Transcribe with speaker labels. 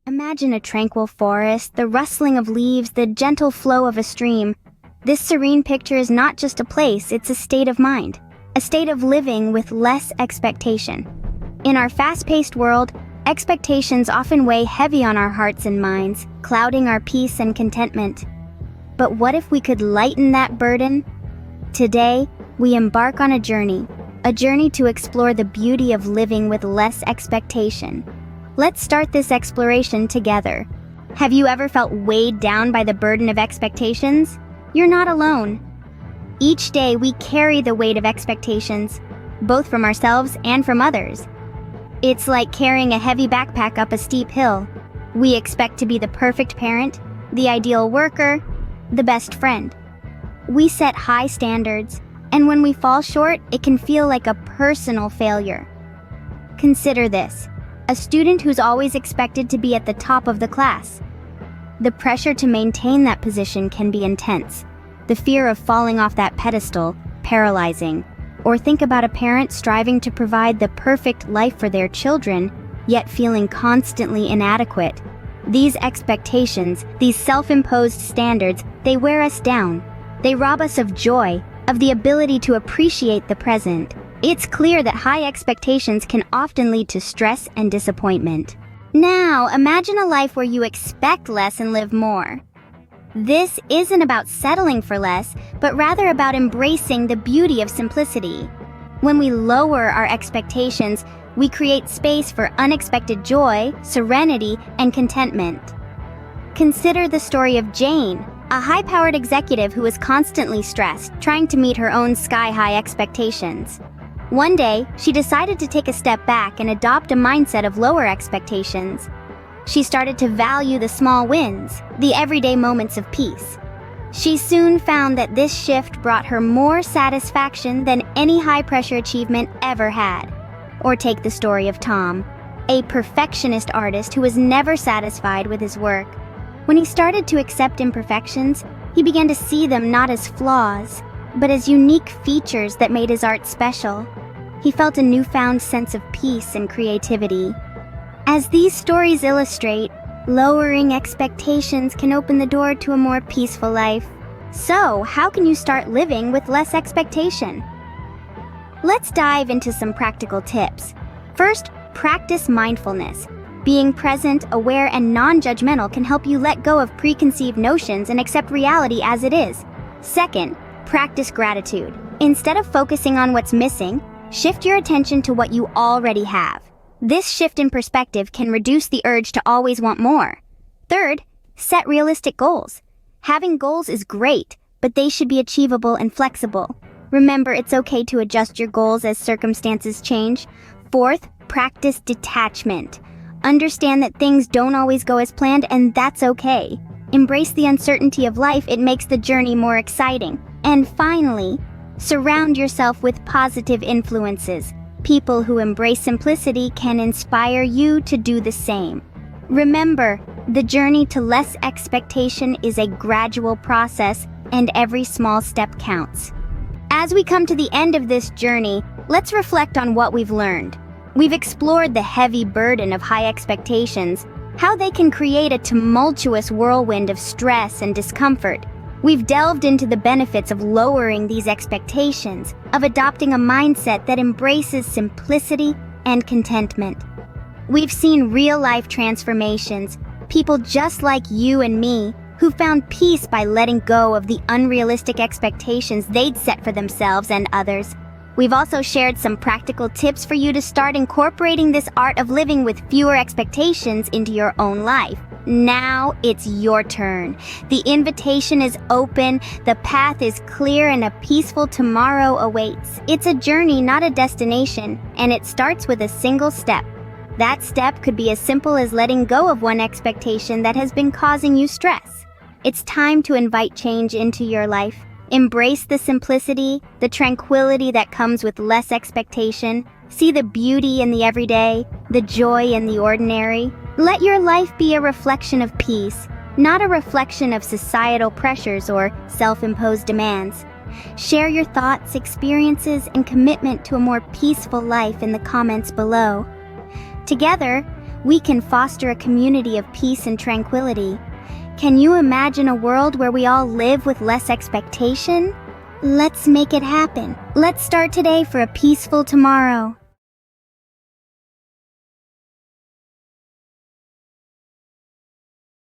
Speaker 1: Imagine a tranquil forest, the rustling of leaves, the gentle flow of a stream. This serene picture is not just a place, it's a state of mind, a state of living with less expectation. In our fast-paced world, expectations often weigh heavy on our hearts and minds, clouding our peace and contentment. But what if we could lighten that burden? Today, we embark on a journey to explore the beauty of living with less expectation. Let's start this exploration together. Have you ever felt weighed down by the burden of expectations? You're not alone. Each day we carry the weight of expectations, both from ourselves and from others. It's like carrying a heavy backpack up a steep hill. We expect to be the perfect parent, the ideal worker, the best friend. We set high standards, and when we fall short, it can feel like a personal failure. Consider this. A student who's always expected to be at the top of the class. The pressure to maintain that position can be intense. The fear of falling off that pedestal, paralyzing. Or think about a parent striving to provide the perfect life for their children, yet feeling constantly inadequate. These expectations, these self-imposed standards, they wear us down. They rob us of joy, of the ability to appreciate the present. It's clear that high expectations can often lead to stress and disappointment. Now, imagine a life where you expect less and live more. This isn't about settling for less, but rather about embracing the beauty of simplicity. When we lower our expectations, we create space for unexpected joy, serenity, and contentment. Consider the story of Jane, a high-powered executive who was constantly stressed, trying to meet her own sky-high expectations. One day, she decided to take a step back and adopt a mindset of lower expectations. She started to value the small wins, the everyday moments of peace. She soon found that this shift brought her more satisfaction than any high-pressure achievement ever had. Or take the story of Tom, a perfectionist artist who was never satisfied with his work. When he started to accept imperfections, he began to see them not as flaws, but as unique features that made his art special. He felt a newfound sense of peace and creativity. As these stories illustrate, lowering expectations can open the door to a more peaceful life. So, how can you start living with less expectation? Let's dive into some practical tips. First, practice mindfulness. Being present, aware, and non-judgmental can help you let go of preconceived notions and accept reality as it is. Second, practice gratitude. Instead of focusing on what's missing, shift your attention to what you already have. This shift in perspective can reduce the urge to always want more. Third, set realistic goals. Having goals is great, but they should be achievable and flexible. Remember, it's okay to adjust your goals as circumstances change. Fourth, practice detachment. Understand that things don't always go as planned, and that's okay. Embrace the uncertainty of life, it makes the journey more exciting. And finally, surround yourself with positive influences. People who embrace simplicity can inspire you to do the same. Remember, the journey to less expectation is a gradual process, and every small step counts. As we come to the end of this journey, let's reflect on what we've learned. We've explored the heavy burden of high expectations, how they can create a tumultuous whirlwind of stress and discomfort. We've delved into the benefits of lowering these expectations, of adopting a mindset that embraces simplicity and contentment. We've seen real-life transformations, people just like you and me, who found peace by letting go of the unrealistic expectations they'd set for themselves and others. We've also shared some practical tips for you to start incorporating this art of living with fewer expectations into your own life. Now it's your turn. The invitation is open, the path is clear, and a peaceful tomorrow awaits. It's a journey, not a destination, and it starts with a single step. That step could be as simple as letting go of one expectation that has been causing you stress. It's time to invite change into your life. Embrace the simplicity, the tranquility that comes with less expectation. See the beauty in the everyday, the joy in the ordinary. Let your life be a reflection of peace, not a reflection of societal pressures or self-imposed demands. Share your thoughts, experiences, and commitment to a more peaceful life in the comments below. Together, we can foster a community of peace and tranquility. Can you imagine a world where we all live with less expectation? Let's make it happen. Let's start today for a peaceful tomorrow.